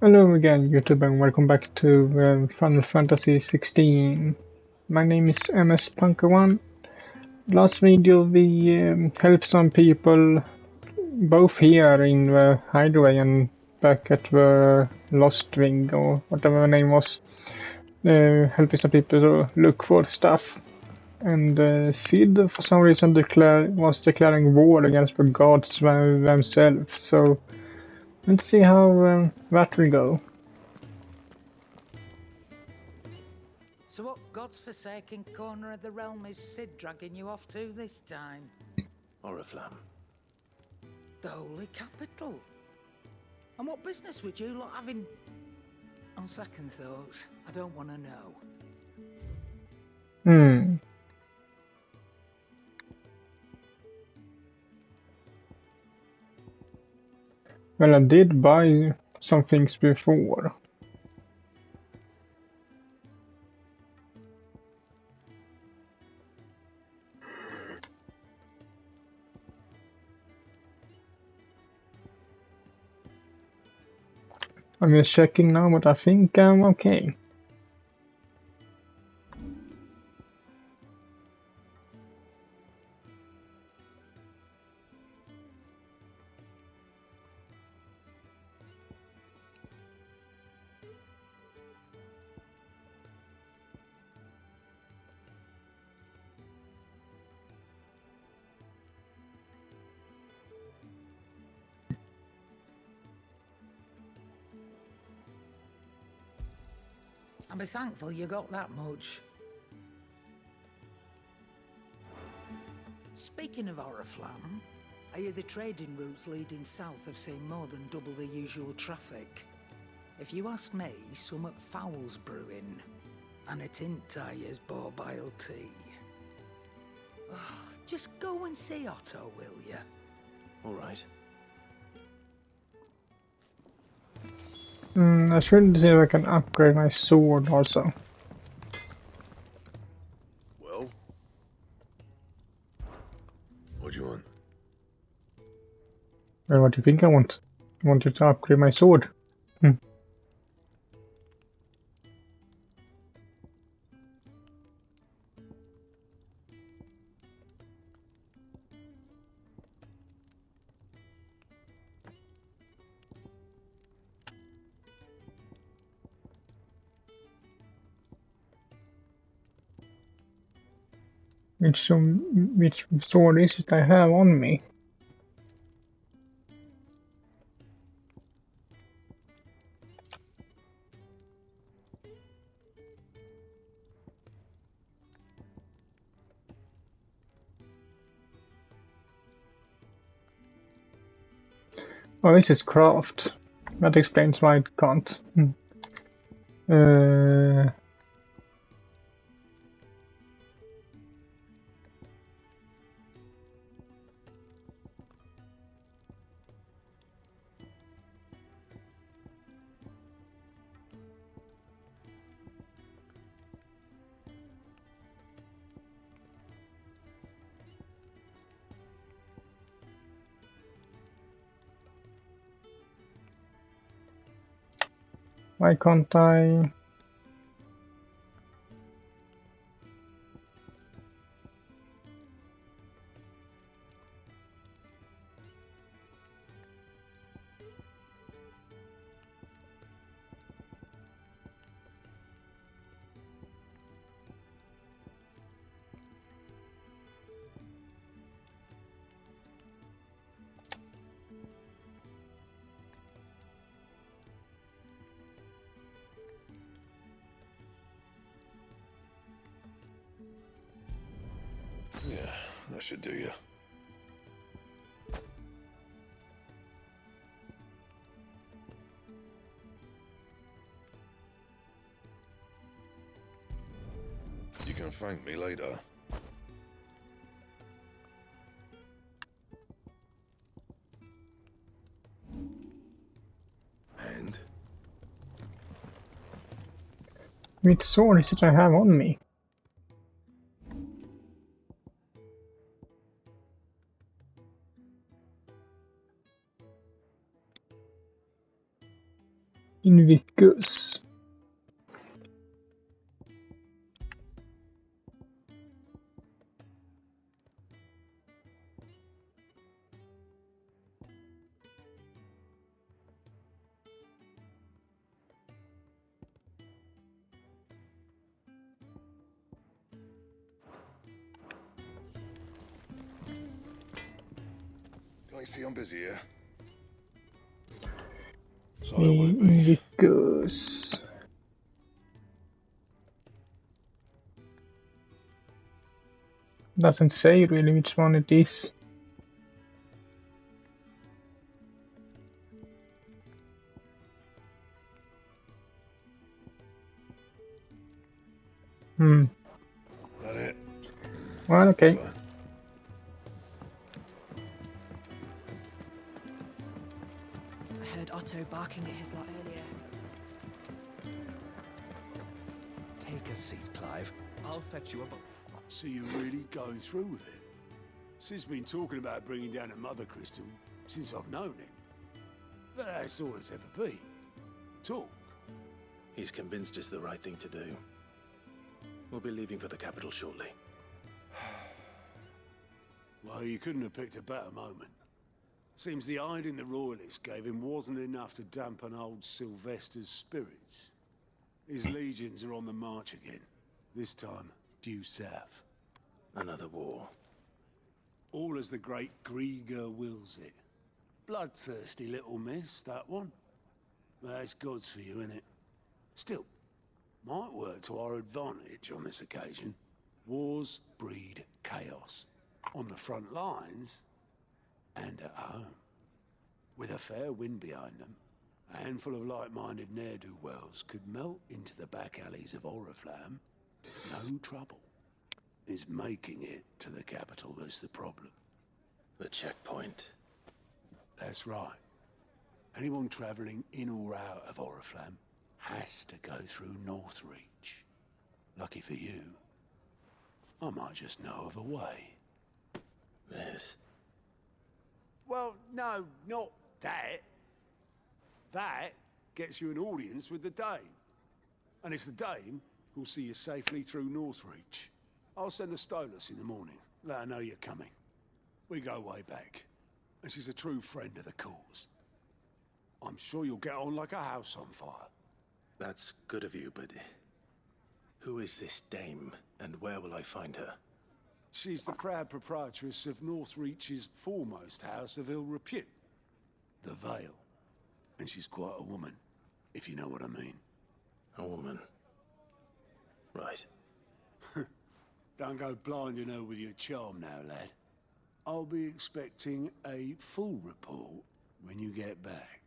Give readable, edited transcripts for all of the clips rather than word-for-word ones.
Hello again, YouTube, and welcome back to Final Fantasy 16. My name is MS Punker1. Last video we helped some people both here in the Hideaway and back at the Lost Ring, or whatever the name was. Helping some people to look for stuff. And Sid, for some reason, was declaring war against the gods themselves, so let's see how that will go. So what God's forsaken corner of the realm is Sid dragging you off to this time? Oriflamme. The holy capital. And what business would you lot have in... On second thoughts, I don't want to know. Well, I did buy some things before. I'm just checking now, but I think I'm okay. And be thankful you got that much. Speaking of Oriflamme, I hear the trading routes leading south have seen more than double the usual traffic. If you ask me, summat foul's brewing, and it ain't Tyre's borbile tea. Oh, just go and see Otto, will ya? All right. I should see if I can upgrade my sword also. Well? What do you want? Well, what do you think I want? I want you to upgrade my sword. Which sword is it I have on me? Oh, this is craft. That explains why it can't. Why can't I? Yeah, that should do you. You can thank me later. And? Which sword is it I have on me? Invictus. Can't you see I'm busy here? Sorry, will it be? Invictus. Doesn't say really which one it is. That it? Well, okay. Fine. I heard Otto barking at his lot earlier. Take a seat, Clive. I'll fetch you a book. So you're really going through with it? Sid's been talking about bringing down a Mother Crystal since I've known him. But that's all it's ever been. Talk. He's convinced it's the right thing to do. We'll be leaving for the capital shortly. Well, you couldn't have picked a better moment. Seems the hiding the Royalists gave him wasn't enough to dampen old Sylvester's spirits. His legions are on the march again. This time, due south. Another war. All as the great Grieger wills it. Bloodthirsty little miss, that one. That's God's for you, innit? Still, might work to our advantage on this occasion. Wars breed chaos. On the front lines, and at home. With a fair wind behind them, a handful of like-minded ne'er-do-wells could melt into the back alleys of Oriflamme. No trouble. It's making it to the capital that's the problem. The checkpoint. That's right. Anyone travelling in or out of Oriflamme has to go through Northreach. Lucky for you, I might just know of a way. This. Well, no, not that. That gets you an audience with the Dame. And it's the Dame who'll see you safely through Northreach. I'll send a Stolas in the morning, let her know you're coming. We go way back, and she's a true friend of the cause. I'm sure you'll get on like a house on fire. That's good of you, but... who is this dame, and where will I find her? She's the proud proprietress of Northreach's foremost house of ill repute, the Vale. And she's quite a woman, if you know what I mean. A woman. Right. Don't go blinding her with your charm now, lad. I'll be expecting a full report when you get back.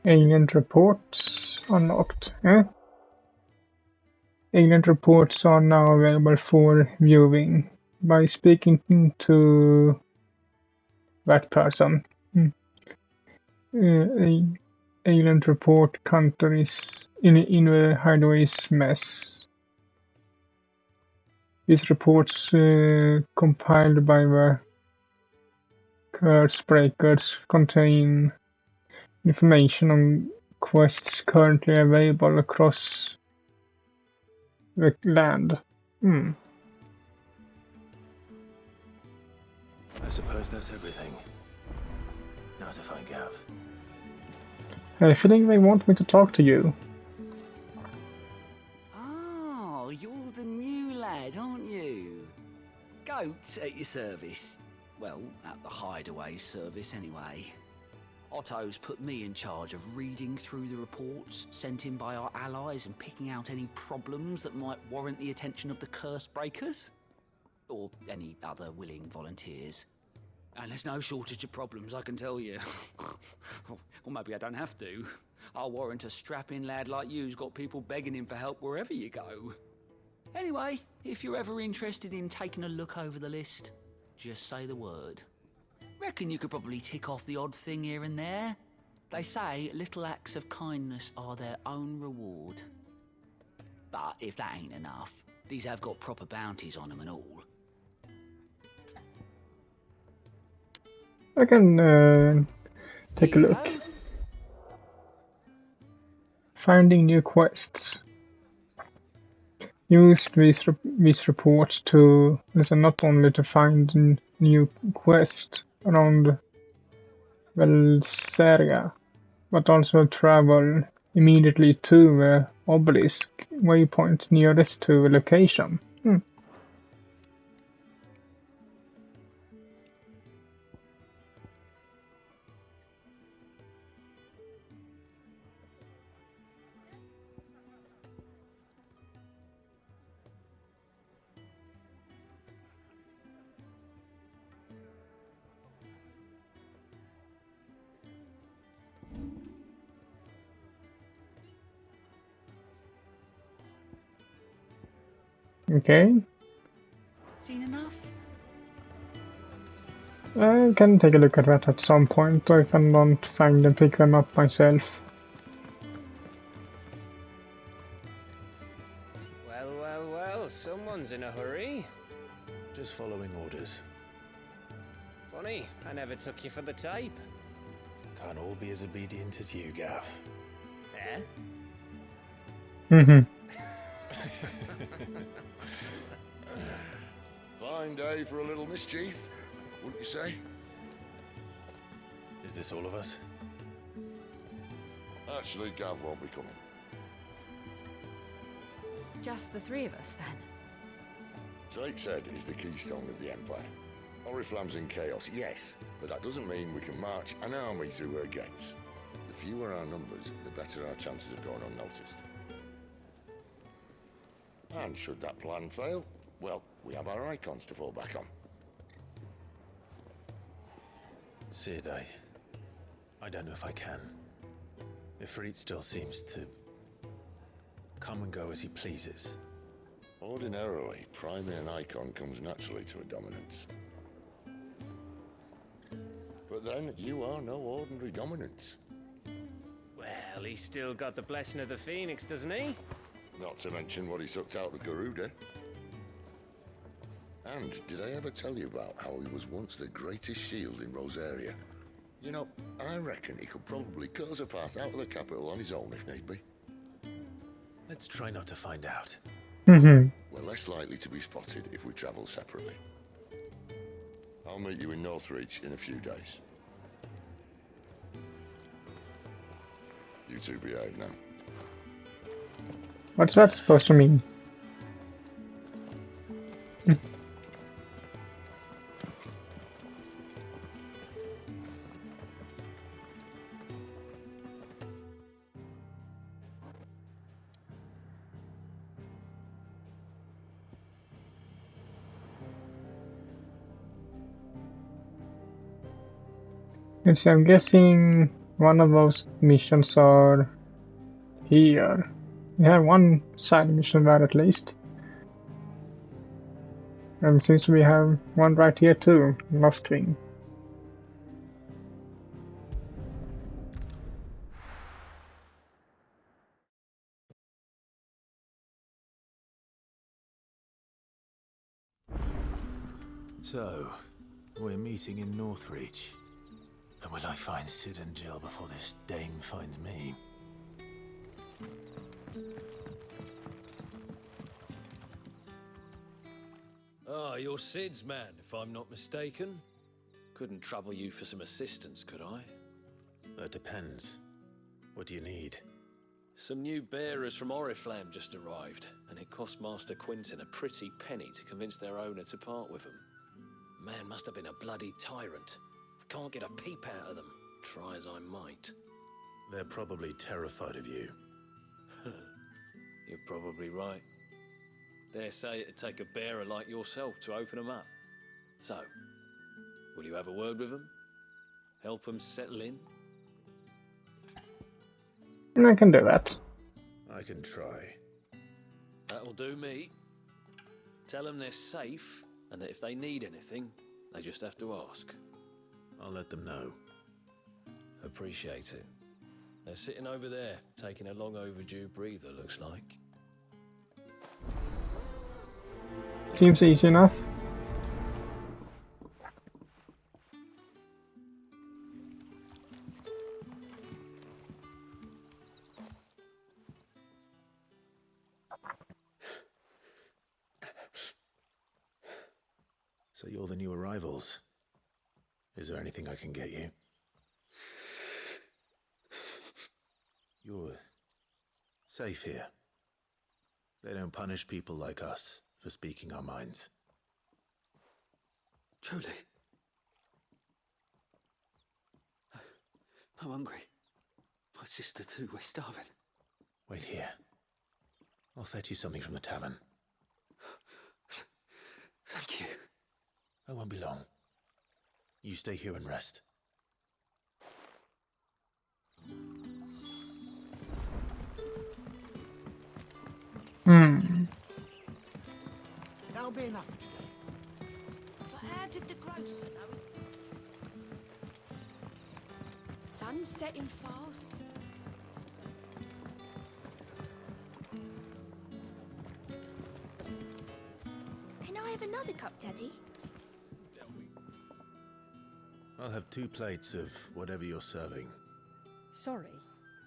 Alien reports unlocked. Alien reports are now available for viewing by speaking to that person. Alien report counter is in a hideaway's mess. These reports compiled by the Curse Breakers contain information on quests currently available across the land. I suppose that's everything. Now to find Gav. I have a feeling they want me to talk to you. Oh, you're the new lad, aren't you? Goat at your service. Well, at the Hideaway service anyway. Otto's put me in charge of reading through the reports sent in by our allies and picking out any problems that might warrant the attention of the Curse Breakers. Or any other willing volunteers. And there's no shortage of problems, I can tell you. Or maybe I don't have to. I'll warrant a strapping lad like you's got people begging him for help wherever you go. Anyway, if you're ever interested in taking a look over the list, just say the word. Reckon you could probably tick off the odd thing here and there. They say little acts of kindness are their own reward. But if that ain't enough, these have got proper bounties on them and all. I can take a look. Finding new quests. Use these reports to listen not only to find new quests around Velseria, but also travel immediately to the obelisk waypoint nearest to the location. Okay. Seen enough? I can take a look at that at some point if I don't find and pick them up myself. Well, well, well, someone's in a hurry. Just following orders. Funny, I never took you for the type. Can't all be as obedient as you, Gav. Eh? Fine day for a little mischief, wouldn't you say? Is this all of us? Actually, Gav won't be coming. Just the three of us, then? Drake is the keystone of the Empire. Oriflamme's in chaos, yes, but that doesn't mean we can march an army through her gates. The fewer our numbers, the better our chances of going unnoticed. And should that plan fail, well, we have our icons to fall back on. Sid, I don't know if I can. Ifrit still seems to come and go as he pleases. Ordinarily, priming an icon comes naturally to a dominance. But then, you are no ordinary dominance. Well, he's still got the blessing of the Phoenix, doesn't he? Not to mention what he sucked out of Garuda. And did I ever tell you about how he was once the greatest shield in Rosaria? You know, I reckon he could probably cut us a path out of the capital on his own if need be. Let's try not to find out. We're less likely to be spotted if we travel separately. I'll meet you in Northreach in a few days. You two behave now. What's that supposed to mean? Yes, I'm guessing one of those missions are here. We have one side mission there at least. And it seems we have one right here too, Lostwing. So, we're meeting in Northreach. And will I find Sid and Jill before this dame finds me? Ah, you're Sid's man, if I'm not mistaken. Couldn't trouble you for some assistance, could I? That depends. What do you need? Some new bearers from Oriflamme just arrived, and it cost Master Quinton a pretty penny to convince their owner to part with them. Man must have been a bloody tyrant. I can't get a peep out of them, try as I might. They're probably terrified of you. You're probably right. Dare say it'd take a bearer like yourself to open them up. So, will you have a word with them? Help them settle in? I can do that. I can try. That'll do me. Tell them they're safe, and that if they need anything, they just have to ask. I'll let them know. Appreciate it. They're sitting over there, taking a long overdue breather, looks like. Seems easy enough. So you're the new arrivals. Is there anything I can get you? You're safe here. They don't punish people like us for speaking our minds. Truly. I'm hungry. My sister too, we're starving. Wait here. I'll fetch you something from the tavern. Thank you. I won't be long. You stay here and rest. That'll be enough for today. But how did the grocer know his... Sun's setting fast. Can I have another cup, Daddy? I'll have 2 plates of whatever you're serving. Sorry.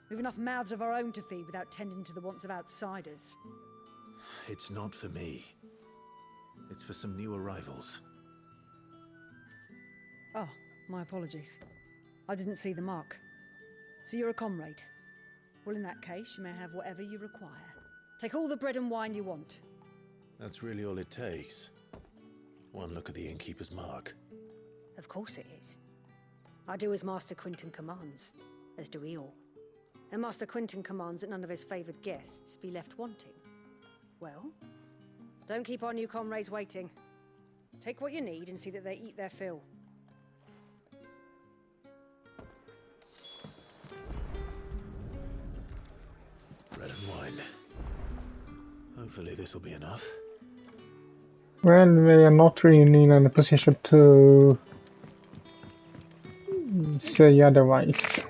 We've enough mouths of our own to feed without tending to the wants of outsiders. It's not for me. It's for some new arrivals. Oh, my apologies. I didn't see the mark. So you're a comrade. Well, in that case, you may have whatever you require. Take all the bread and wine you want. That's really all it takes. One look at the innkeeper's mark. Of course it is. I do as Master Quinton commands, as do we all. And Master Quinton commands that none of his favoured guests be left wanting. Well, don't keep our new comrades waiting. Take what you need and see that they eat their fill. Bread and wine. Hopefully this will be enough. Well, we are not really in a position to say otherwise.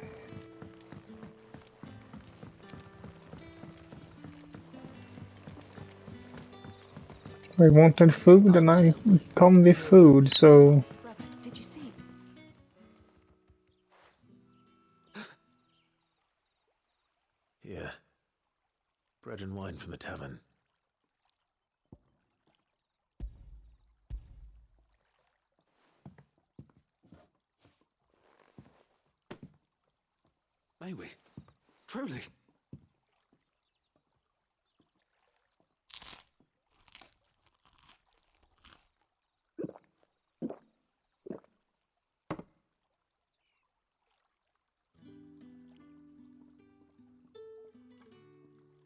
We wanted food and I come with food, so... Brother, did you see? Yeah. Bread and wine from the tavern. May we? Truly?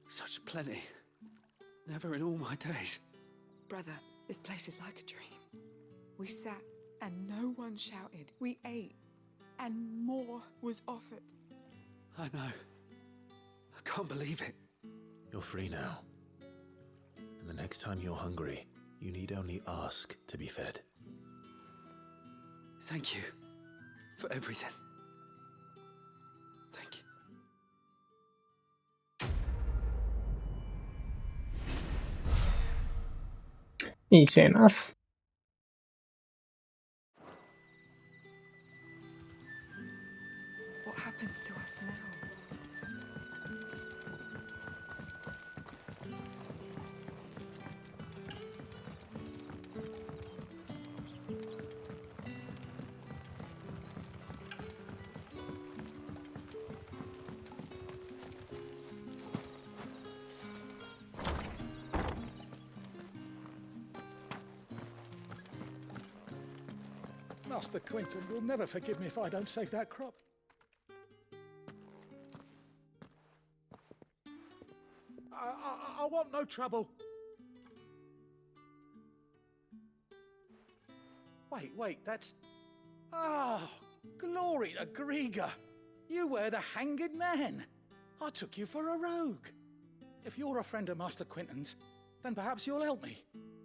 Such plenty. Never in all my days. Brother, this place is like a dream. We sat and no one shouted. We ate and more was offered. I know. I can't believe it. You're free now. And the next time you're hungry, you need only ask to be fed. Thank you for everything. Thank you. Easy enough. What happens to us now? Master Quinton will never forgive me if I don't save that crop. I want no trouble. Wait, that's... Oh, glory to Griga. You were the hanged man. I took you for a rogue. If you're a friend of Master Quinton's, then perhaps you'll help me.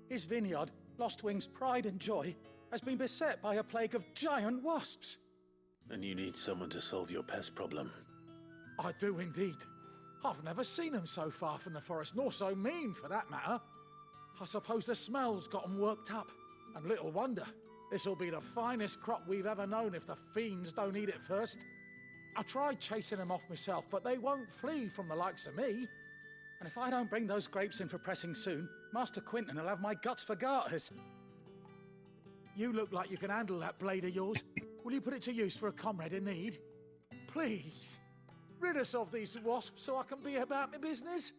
His vineyard, Lostwing's pride and joy, has been beset by a plague of giant wasps. And you need someone to solve your pest problem. I do indeed. I've never seen them so far from the forest, nor so mean, for that matter. I suppose the smell's got 'em worked up. And little wonder. This'll be the finest crop we've ever known if the fiends don't eat it first. I tried chasing them off myself, but they won't flee from the likes of me. And if I don't bring those grapes in for pressing soon, Master Quinton will have my guts for garters. You look like you can handle that blade of yours. Will you put it to use for a comrade in need? Please, rid us of these wasps so I can be about my business.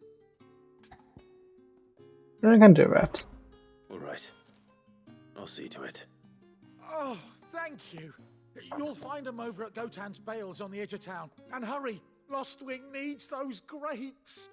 I can do that. All right. I'll see to it. Oh, thank you. You'll find them over at Gotan's Bales on the edge of town. And hurry, Lostwing needs those grapes.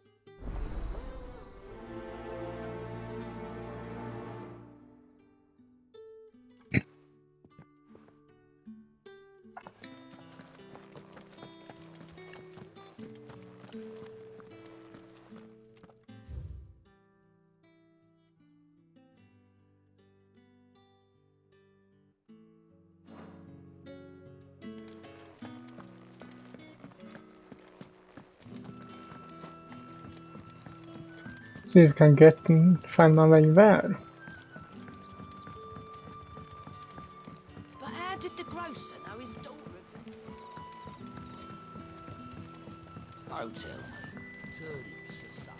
See if I can get and find my way there. But how did the grocer know his daughter had Don't tell me. Turnips for supper.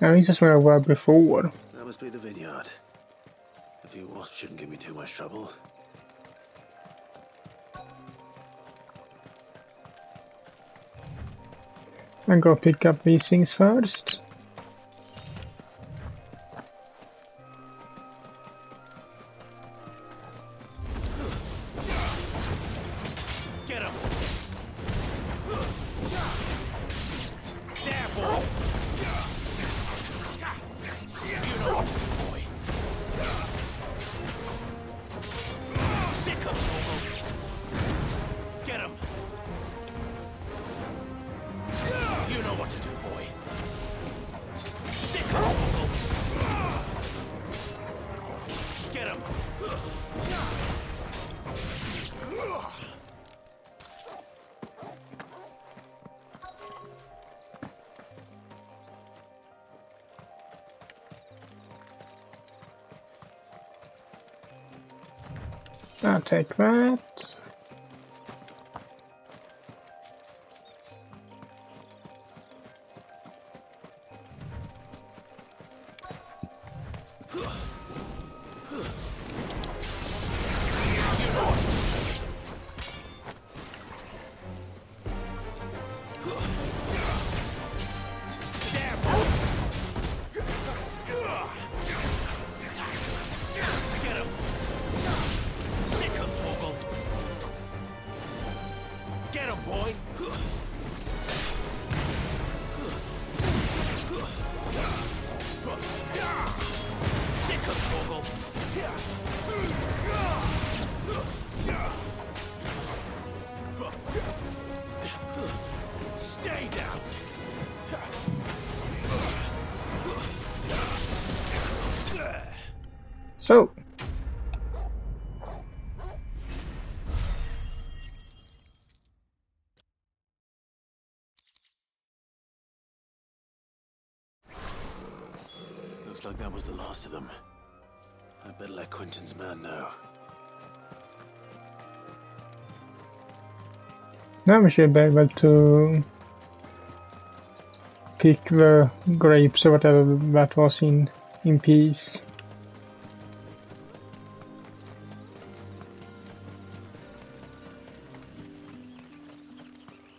Now this is where I were before. That must be the vineyard. A few wasps shouldn't give me too much trouble. I'm gonna pick up these things first. Get him! There, boy! You know what to do, boy. Sick of Torgal. Get him! You know what to do, boy. Sick of Torgal. Get him! I'll take that. Stay down. So. Looks like that was the last of them. I'd better let Quinton's man know. Now we should be able to pick the grapes or whatever that was in peace.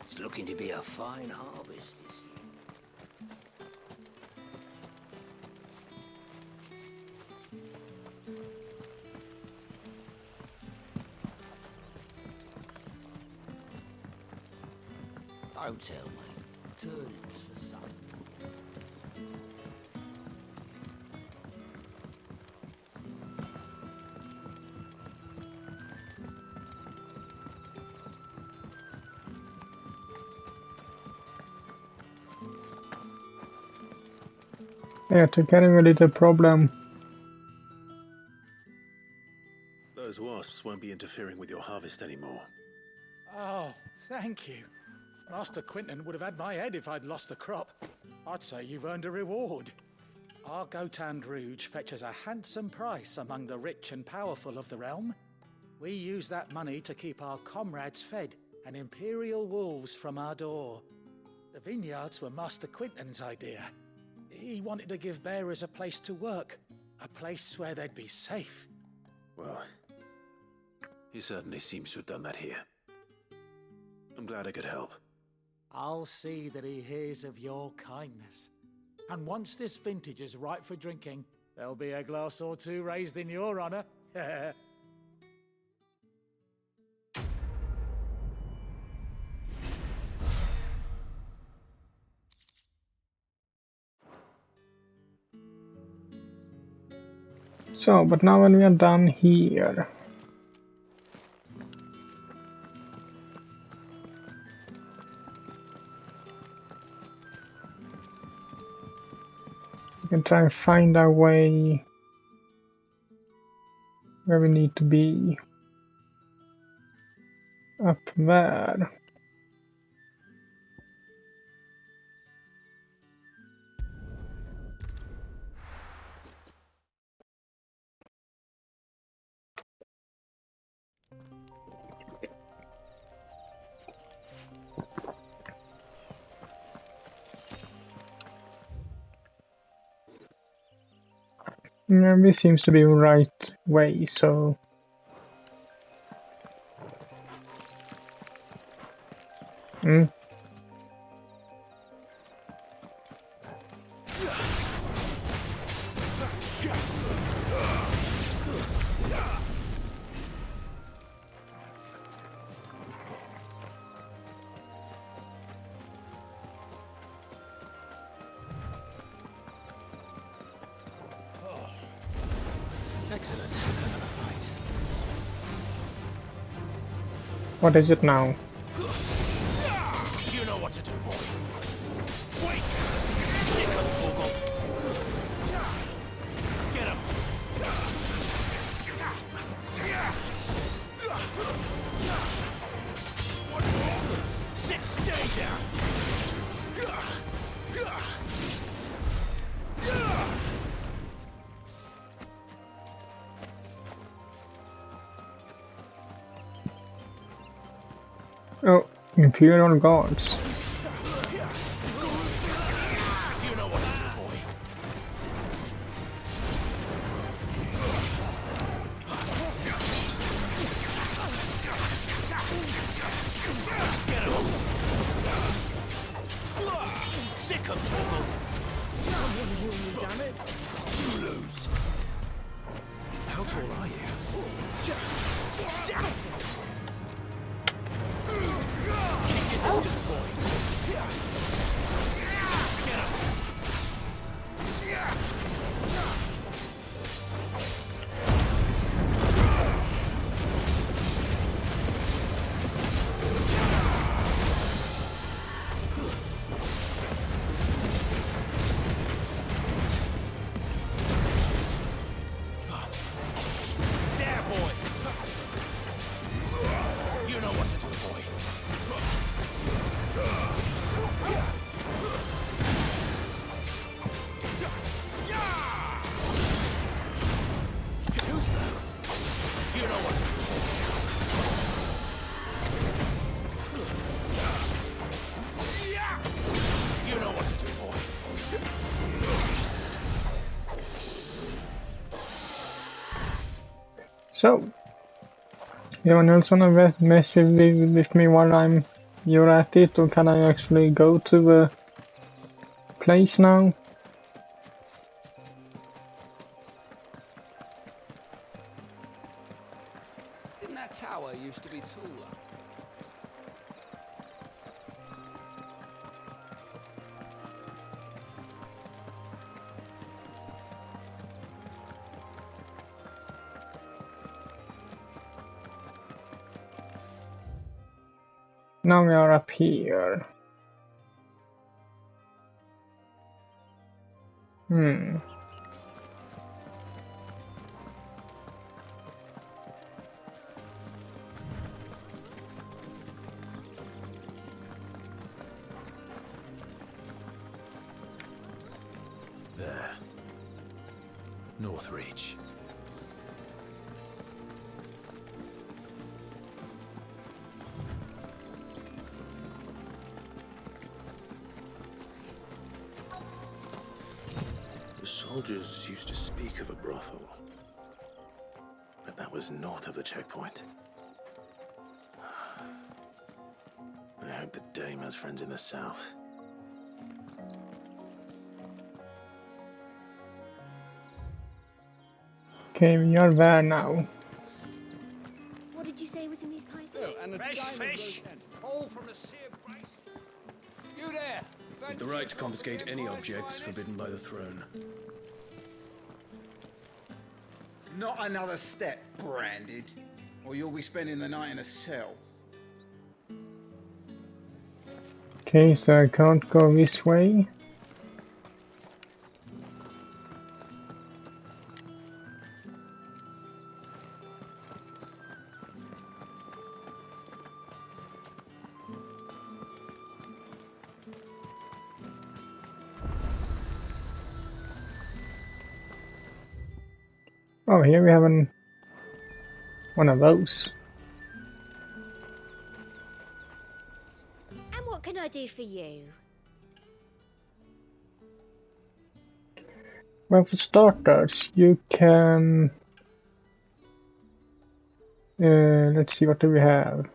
It's looking to be a fine harvest this year. Don't tell me. Turnips for supper. Yeah, together a little problem. Those wasps won't be interfering with your harvest anymore. Oh, thank you. Master Quinton would have had my head if I'd lost the crop. I'd say you've earned a reward. Our Gotand Rouge fetches a handsome price among the rich and powerful of the realm. We use that money to keep our comrades fed and imperial wolves from our door. The vineyards were Master Quinton's idea. He wanted to give bearers a place to work, a place where they'd be safe. Well, he certainly seems to have done that here. I'm glad I could help. I'll see that he hears of your kindness. And once this vintage is ripe for drinking, there'll be a glass or two raised in your honor. So, but now when we are done here, we can try and find our way where we need to be. Up there. Yeah, this seems to be the right way, so... Excellent. Another fight. What is it now? You know what to do, boy. Wait! Sick of Torgal. Get him! Sit, stay down! Oh, Imperial Guards. You know what to do, boy. Get him! Sick of Torgal. Someone heal me, damn it! You lose. How tall are you? Keep your distance, boy. Get up. There, boy. You know what to do, boy. Katusta. You know what to do, boy. You know what to do, boy. So, anyone else wanna mess with me while you're at it, or can I actually go to the place now? Didn't that tower used to be taller? Now we are up here. Hmm. There. Northreach. The soldiers used to speak of a brothel, but that was north of the checkpoint. I hope the dame has friends in the south. Okay, we are there now. What did you say was in these pies? Oh, and Fresh fish! All from the sea of grace. You there! With the right to confiscate any objects forbidden by the throne. Not another step, Branded, or you'll be spending the night in a cell. Okay, so I can't go this way. Oh, here we have one of those. And what can I do for you? Well, for starters, you can... let's see, what do we have?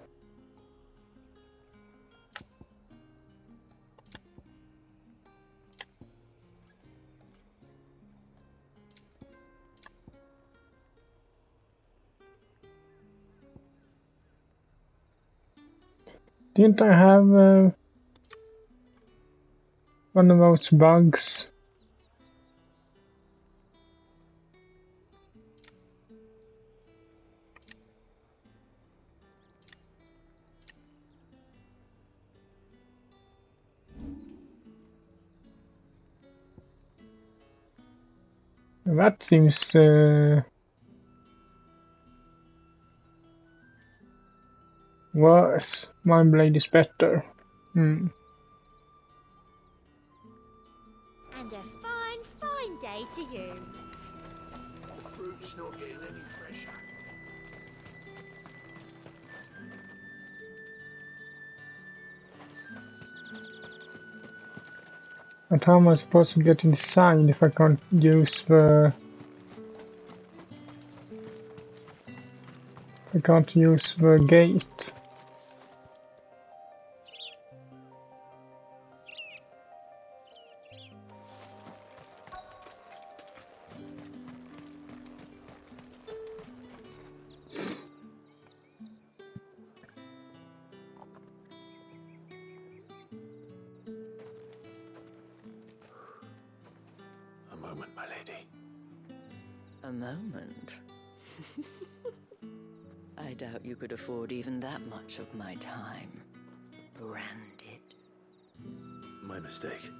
Didn't I have one of those bugs? That seems worse. My blade is better. Hmm. And a fine, fine day to you. The fruit's not getting any fresher. But how am I supposed to get inside if I can't use the... I can't use the gate. A moment, my lady. A moment? I doubt you could afford even that much of my time. Branded. My mistake.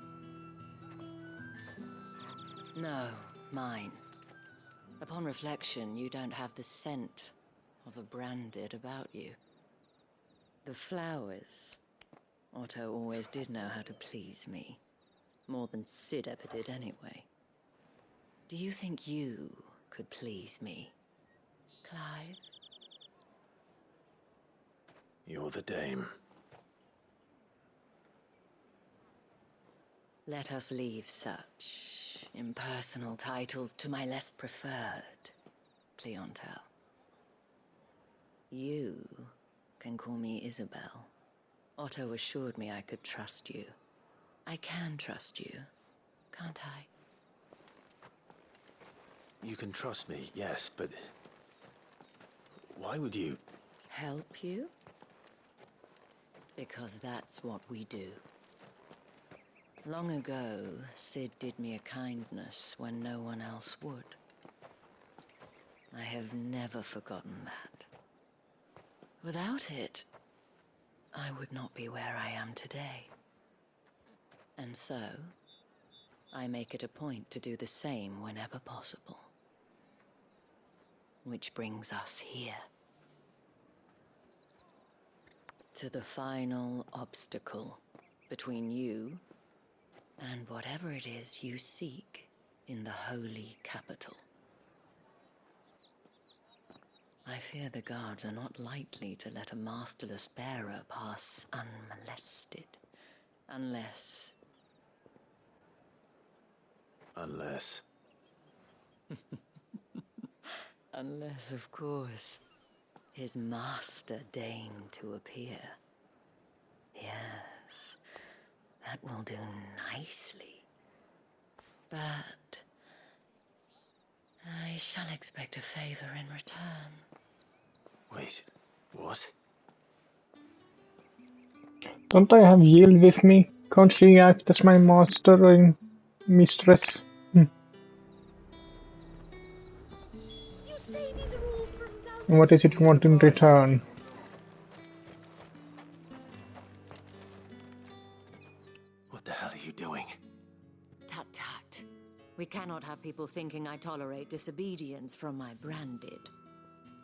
No, mine. Upon reflection, you don't have the scent of a Branded about you. The flowers. Otto always did know how to please me. More than Sid ever did anyway. Do you think you could please me, Clive? You're the dame. Let us leave such impersonal titles to my less preferred, Cleontel. You can call me Isabel. Otto assured me I could trust you. I can trust you, can't I? You can trust me, yes, but... why would you... Help you? Because that's what we do. Long ago, Sid did me a kindness when no one else would. I have never forgotten that. Without it, I would not be where I am today. And so, I make it a point to do the same whenever possible. Which brings us here. To the final obstacle between you and whatever it is you seek in the holy capital. I fear the guards are not likely to let a masterless bearer pass unmolested. Unless... Unless, of course, his master deigned to appear. Yes, that will do nicely. But I shall expect a favor in return. Wait, what? Don't I have Yield with me? Can't she act as my master and mistress? And what is it you want in return? What the hell are you doing? Tut tut. We cannot have people thinking I tolerate disobedience from my branded.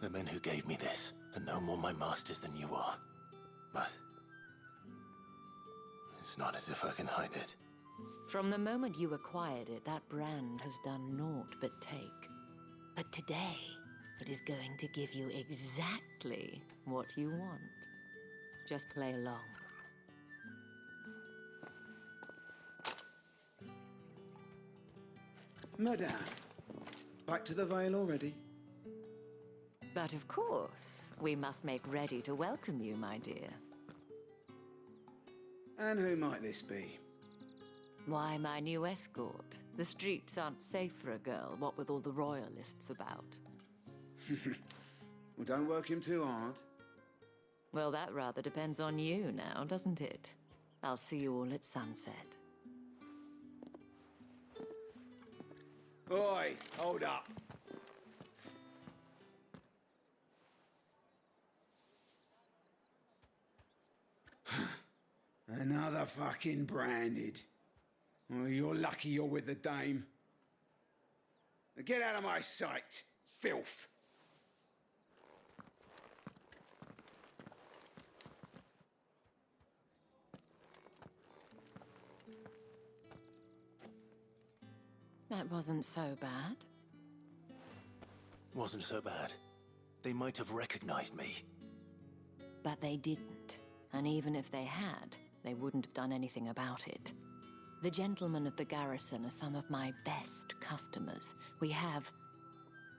The men who gave me this are no more my masters than you are. But it's not as if I can hide it. From the moment you acquired it, that brand has done naught but take. But today, it is going to give you exactly what you want. Just play along. Madame, back to the Vale already? But of course, we must make ready to welcome you, my dear. And who might this be? Why, my new escort. The streets aren't safe for a girl, what with all the royalists about. Well, don't work him too hard. Well, that rather depends on you now, doesn't it? I'll see you all at sunset. Oi, hold up. Another fucking branded. Well, you're lucky you're with the dame. Now get out of my sight, filth. That wasn't so bad. Wasn't so bad. They might have recognized me. But they didn't. And even if they had, they wouldn't have done anything about it. The gentlemen of the garrison are some of my best customers. We have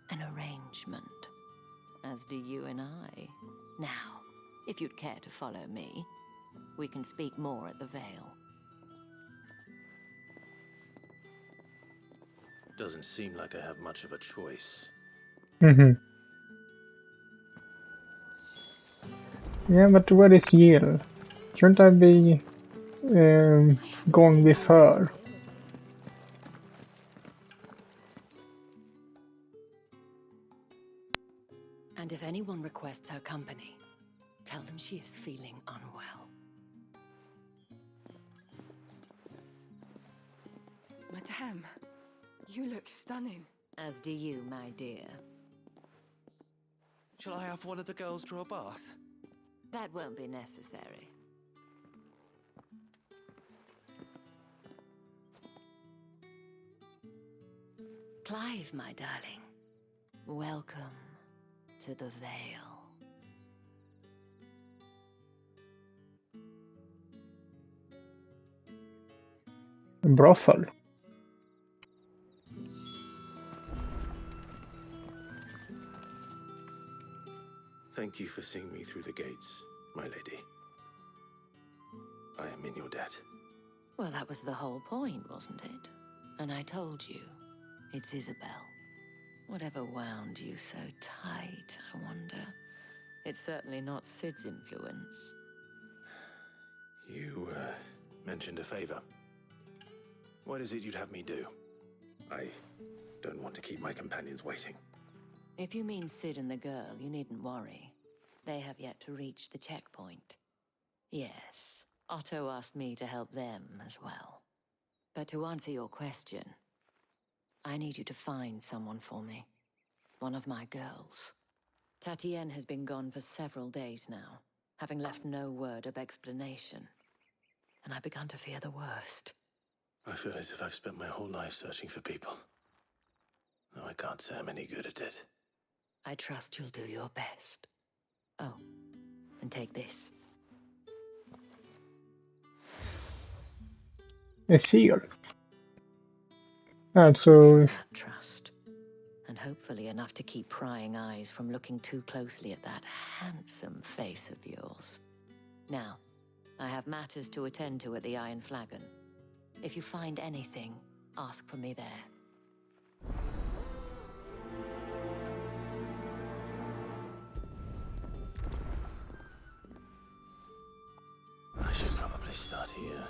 an arrangement, as do you and I. Now, if you'd care to follow me, we can speak more at the Vale. Doesn't seem like I have much of a choice. Yeah, but where is Yield? Shouldn't I be going with her? And if anyone requests her company, tell them she is feeling unwell. Madame, you look stunning. As do you, my dear. Shall I have one of the girls draw a bath? That won't be necessary. Clive, my darling. Welcome to the Vale. Brothel. Thank you for seeing me through the gates, my lady. I am in your debt. Well, that was the whole point, wasn't it? And I told you, it's Isabel. Whatever wound you so tight, I wonder. It's certainly not Sid's influence. You, mentioned a favor. What is it you'd have me do? I don't want to keep my companions waiting. If you mean Sid and the girl, you needn't worry. They have yet to reach the checkpoint. Yes, Otto asked me to help them as well. But to answer your question, I need you to find someone for me. One of my girls. Tatienne has been gone for several days now, having left no word of explanation. And I began to fear the worst. I feel as if I've spent my whole life searching for people. Though I can't say I'm any good at it. I trust you'll do your best. Oh, and take this. A seal. So Trust. And hopefully enough to keep prying eyes from looking too closely at that handsome face of yours. Now, I have matters to attend to at the Iron Flagon. If you find anything, ask for me there. I should probably start here.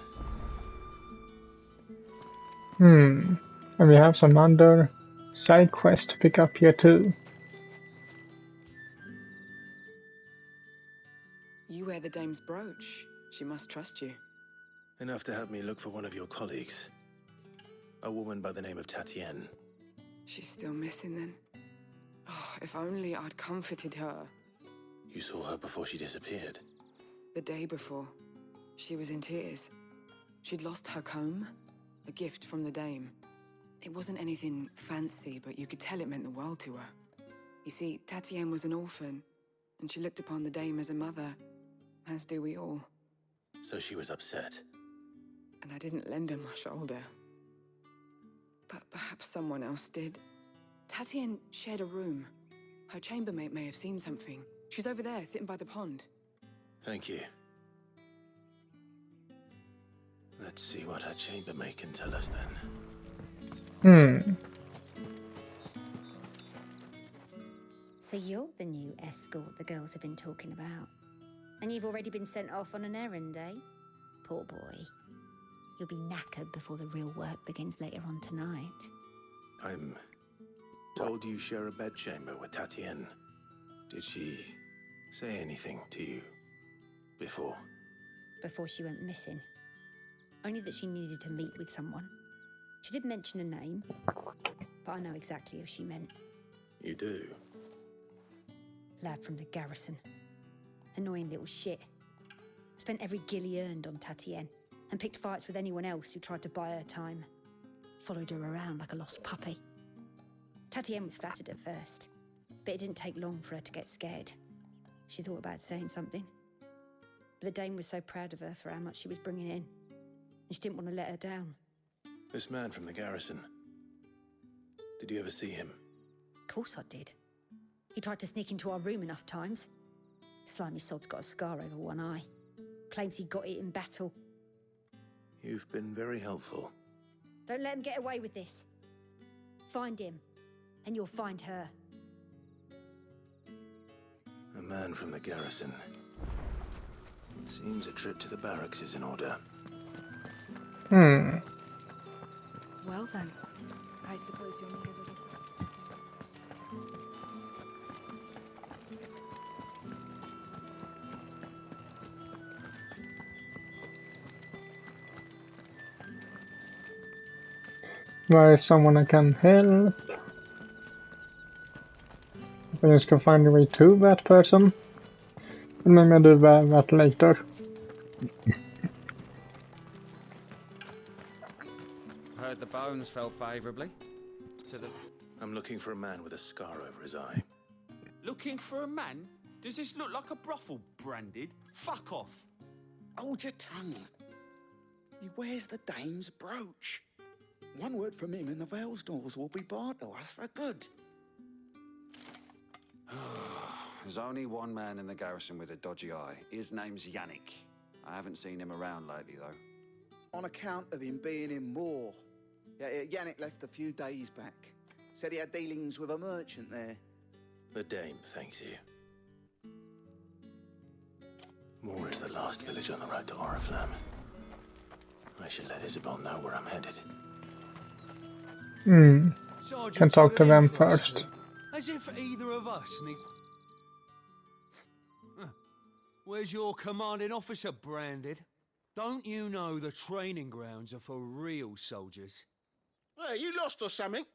And we have some other side quests to pick up here too. You wear the dame's brooch. She must trust you. Enough to have me look for one of your colleagues. A woman by the name of Tatienne. She's still missing then. Oh, if only I'd comforted her. You saw her before she disappeared? The day before. She was in tears. She'd lost her comb, a gift from the dame. It wasn't anything fancy, but you could tell it meant the world to her. You see, Tatienne was an orphan, and she looked upon the dame as a mother, as do we all. So she was upset. And I didn't lend her my shoulder. But perhaps someone else did. Tatienne shared a room. Her chambermaid may have seen something. She's over there, sitting by the pond. Thank you. Let's see what her chambermaid can tell us then. So you're the new escort the girls have been talking about. And you've already been sent off on an errand, eh? Poor boy. You'll be knackered before the real work begins later on tonight. I'm told you share a bedchamber with Tatienne. Did she say anything to you before? Before she went missing. Only that she needed to meet with someone. She did mention a name, but I know exactly who she meant. You do? Lad from the garrison. Annoying little shit. Spent every guil he earned on Tatienne, and picked fights with anyone else who tried to buy her time. Followed her around like a lost puppy. Tatienne was flattered at first, but it didn't take long for her to get scared. She thought about saying something. But the dame was so proud of her for how much she was bringing in, and she didn't want to let her down. This man from the garrison. Did you ever see him? Of course I did. He tried to sneak into our room enough times. Slimy sod's got a scar over one eye. Claims he got it in battle. You've been very helpful. Don't let him get away with this. Find him, and you'll find her. A man from the garrison. Seems a trip to the barracks is in order. Well then, I suppose you'll need a little... There is someone I can help. I just can find a way to that person. And maybe I'll do that later. Heard the bones fell favourably to the... I'm looking for a man with a scar over his eye. Looking for a man? Does this look like a brothel, Branded? Fuck off. Hold your tongue. He wears the dame's brooch. One word from him and the Velsdorls will be barred to us for good. There's only one man in the garrison with a dodgy eye. His name's Yannick. I haven't seen him around lately, though. On account of him being in war. Yeah, Yannick left a few days back. Said he had dealings with a merchant there. The dame thanks you. Moor is the last village on the road to Oriflamme. I should let Isabel know where I'm headed. Can talk to them first. As if either of us needs... Where's your commanding officer, Branded? Don't you know the training grounds are for real soldiers? Hey, you lost or something?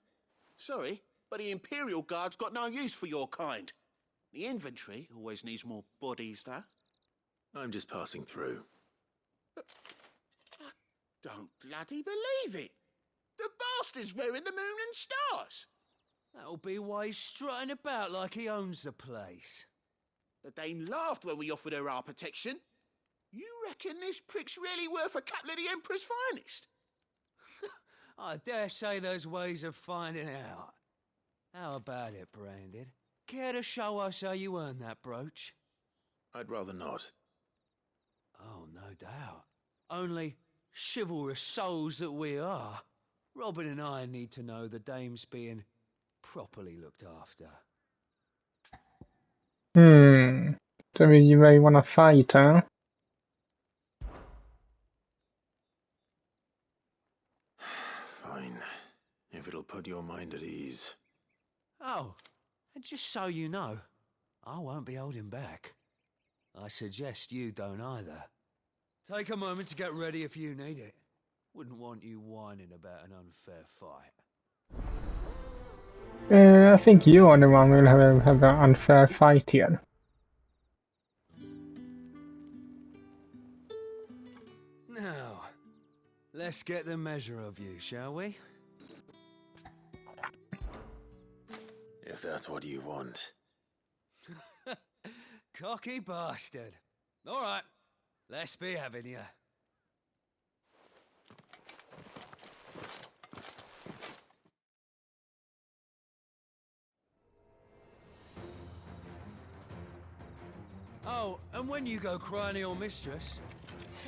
Sorry, but the Imperial Guard's got no use for your kind. The infantry always needs more bodies, though. I'm just passing through. I don't bloody believe it. The bastard's wearing the moon and stars. That'll be why he's strutting about like he owns the place. The Dame laughed when we offered her our protection. You reckon this prick's really worth a couple of the Emperor's finest? I dare say there's ways of finding out. How about it, Branded? Care to show us how you earned that brooch? I'd rather not. Oh, no doubt. Only chivalrous souls that we are, Robin and I need to know the Dame's being properly looked after. So you may want to fight, huh? Fine. If it'll put your mind at ease. Oh, and just so you know, I won't be holding back. I suggest you don't either. Take a moment to get ready if you need it. Wouldn't want you whining about an unfair fight. I think you are the one who will have an unfair fight here. Now, let's get the measure of you, shall we? If that's what you want. Cocky bastard. All right, let's be having you. Oh, and when you go crying to your mistress,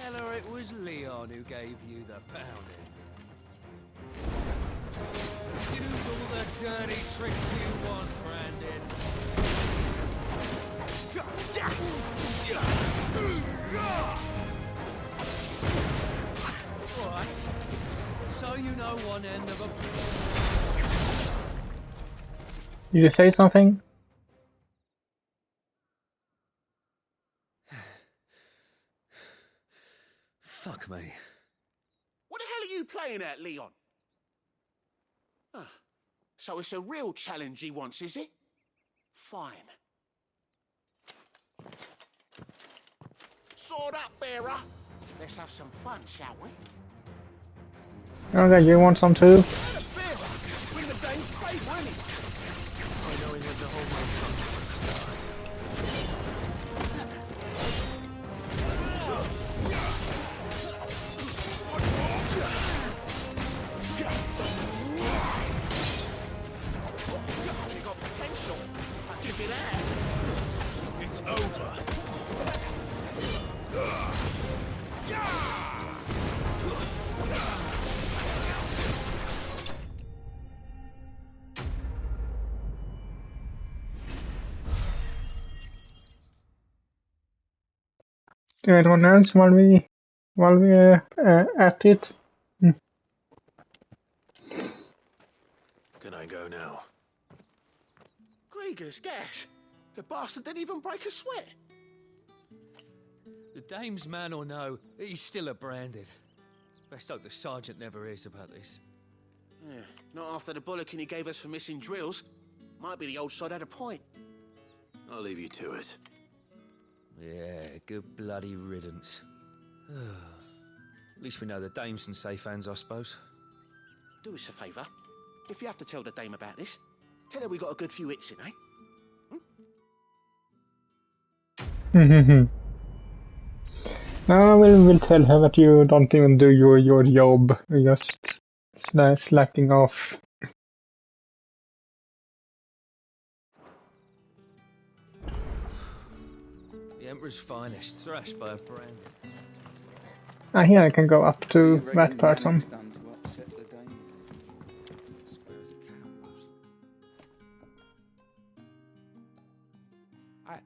tell her it was Leon who gave you the pounding. Use all the dirty tricks you want, Brandon. Alright, so you know one end of a... Did you say something? Fuck me. What the hell are you playing at, Leon? So it's a real challenge he wants, is it? Fine. Sword up, bearer. Let's have some fun, shall we? Okay, you want some too? Bring the Dane's favour, innit? I know he had the whole way from the start. You got potential. I'll give you that. It's over. Anyone else while we at it? Can I go now? Grieger's gas. The bastard didn't even break a sweat. The Dame's man or no, he's still a Branded. Best hope the Sergeant never hears about this. Yeah, not after the bollocking he gave us for missing drills. Might be the old sod had a point. I'll leave you to it. Yeah, good bloody riddance. At least we know the Dame's in safe hands, I suppose. Do us a favour. If you have to tell the Dame about this, tell her we got a good few hits in, eh? No, we'll tell her that you don't even do your job. You're just slacking off. The Emperor's finest, thrashed by a Branded. Here I can go up to that person.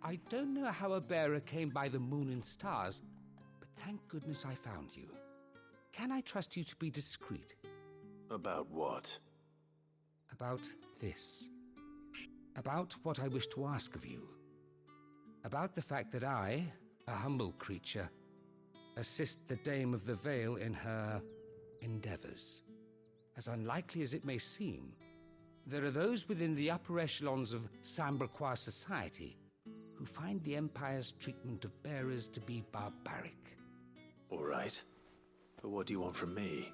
I don't know how a bearer came by the moon and stars, but thank goodness I found you. Can I trust you to be discreet? About what? About this. About what I wish to ask of you. About the fact that I, a humble creature, assist the Dame of the Vale in her endeavors. As unlikely as it may seem, there are those within the upper echelons of Samberquois society who find the Empire's treatment of bearers to be barbaric. All right. But what do you want from me?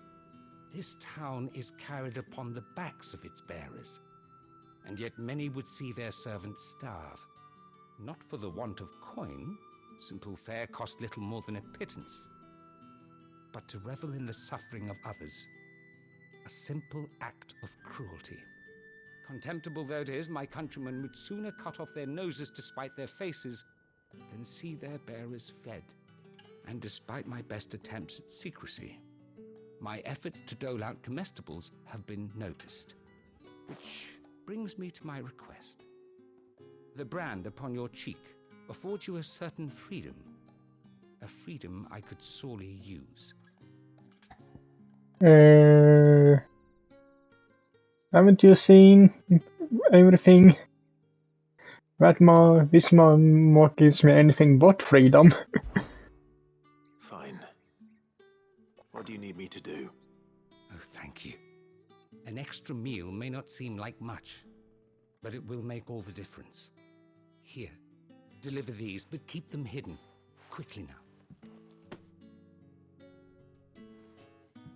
This town is carried upon the backs of its bearers, and yet many would see their servants starve. Not for the want of coin, simple fare cost little more than a pittance, but to revel in the suffering of others, a simple act of cruelty. Contemptible though it is, my countrymen would sooner cut off their noses to spite their faces than see their bearers fed. And despite my best attempts at secrecy, my efforts to dole out comestibles have been noticed. Which brings me to my request. The brand upon your cheek affords you a certain freedom, a freedom I could sorely use. Haven't you seen everything? This mod gives me anything but freedom. Fine. What do you need me to do? Oh, thank you. An extra meal may not seem like much, but it will make all the difference. Here, deliver these, but keep them hidden. Quickly now.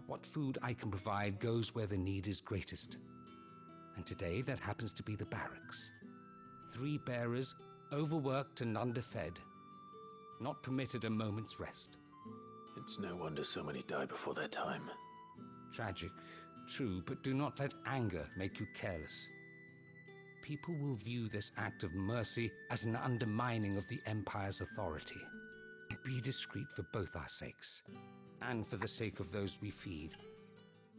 What food I can provide goes where the need is greatest. And today that happens to be the barracks. 3 bearers, overworked and underfed. Not permitted a moment's rest. It's no wonder so many die before their time. Tragic, true, but do not let anger make you careless. People will view this act of mercy as an undermining of the Empire's authority. Be discreet for both our sakes, and for the sake of those we feed.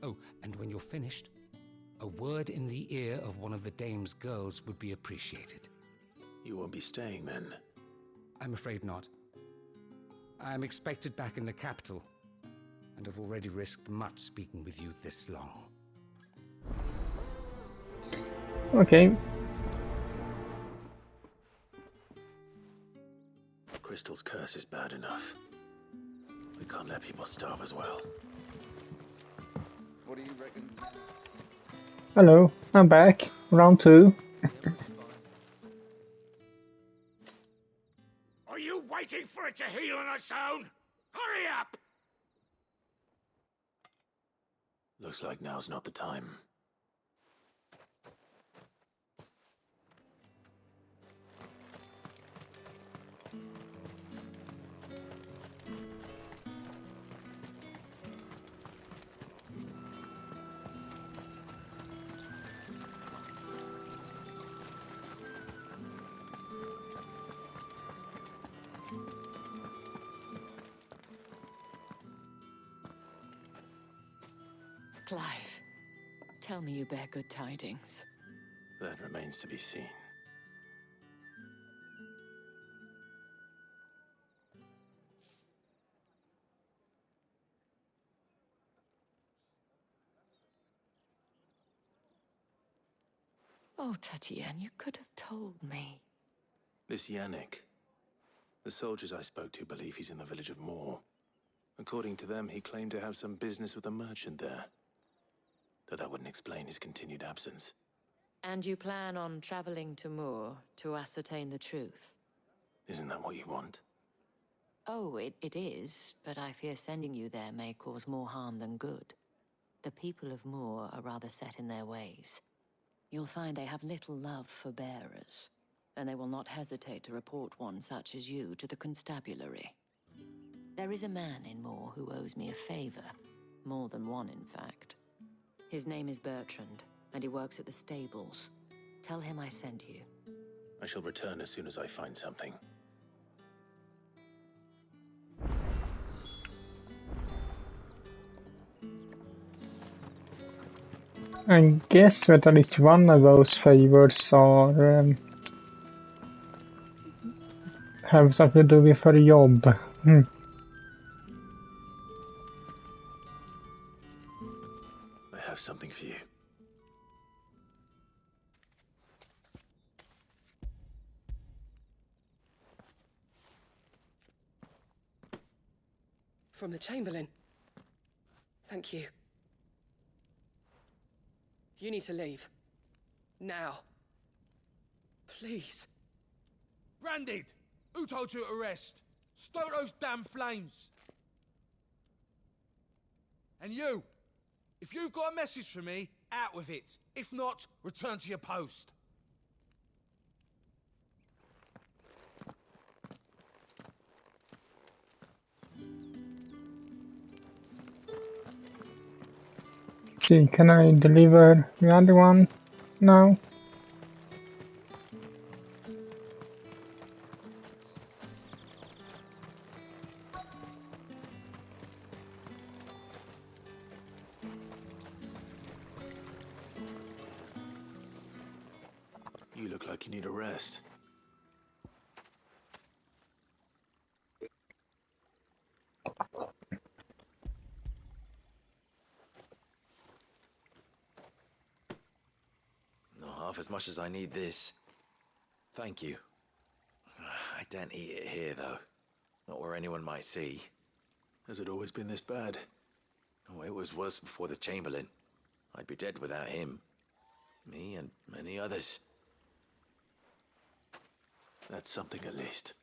Oh, and when you're finished, a word in the ear of one of the Dame's girls would be appreciated. You won't be staying then? I'm afraid not. I'm expected back in the capital, and have already risked much speaking with you this long. Okay. Crystal's curse is bad enough. We can't let people starve as well. What do you reckon? Hello, I'm back. Round 2. Are you waiting for it to heal on its own? Hurry up! Looks like now's not the time. Clive, tell me you bear good tidings. That remains to be seen. Oh, Tatienne, you could have told me. This Yannick. The soldiers I spoke to believe he's in the village of Moor. According to them, he claimed to have some business with a merchant there. Though that wouldn't explain his continued absence. And you plan on traveling to Moor to ascertain the truth? Isn't that what you want? Oh, it is, but I fear sending you there may cause more harm than good. The people of Moor are rather set in their ways. You'll find they have little love for bearers, and they will not hesitate to report one such as you to the constabulary. There is a man in Moor who owes me a favor. More than one, in fact. His name is Bertrand, and he works at the stables. Tell him I sent you. I shall return as soon as I find something. I guess that at least one of those favors are have something to do with her job. I have something for you. From the Chamberlain. Thank you. You need to leave. Now. Please. Branded! Who told you to rest? Stoke those damn flames! And you! If you've got a message for me, out with it. If not, return to your post. See, can I deliver the other one now? You look like you need a rest. Not half as much as I need this. Thank you. I daren't eat it here, though. Not where anyone might see. Has it always been this bad? Oh, it was worse before the Chamberlain. I'd be dead without him. Me and many others. That's something at least.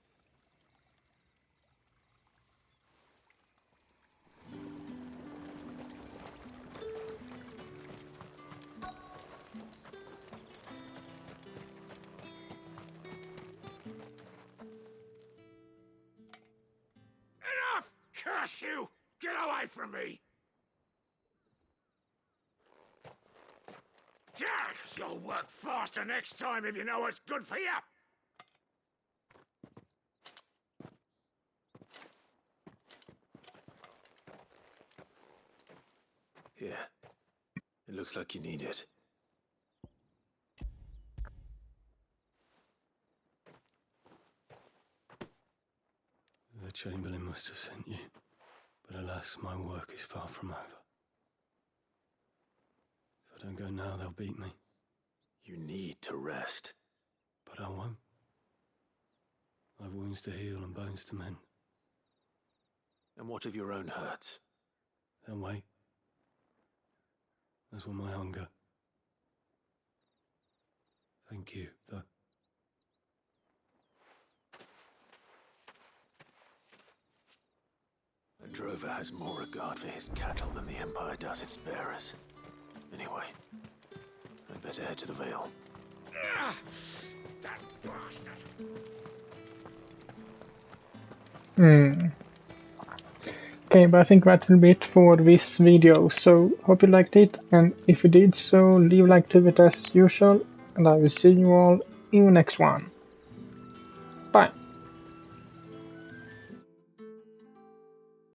Enough! Curse you! Get away from me! You'll work faster next time if you know what's good for you! Yeah. It looks like you need it. The Chamberlain must have sent you, but alas, my work is far from over. If I don't go now, they'll beat me. You need to rest. But I won't. I've wounds to heal and bones to mend. And what of your own hurts? They'll wait. As will my hunger. Thank you, though. A drover has more regard for his cattle than the Empire does its bearers. Anyway, I'd better head to the Vale. That bastard! Okay, but I think that will be it for this video, so hope you liked it, and if you did so, leave a like to it as usual, and I will see you all in the next one.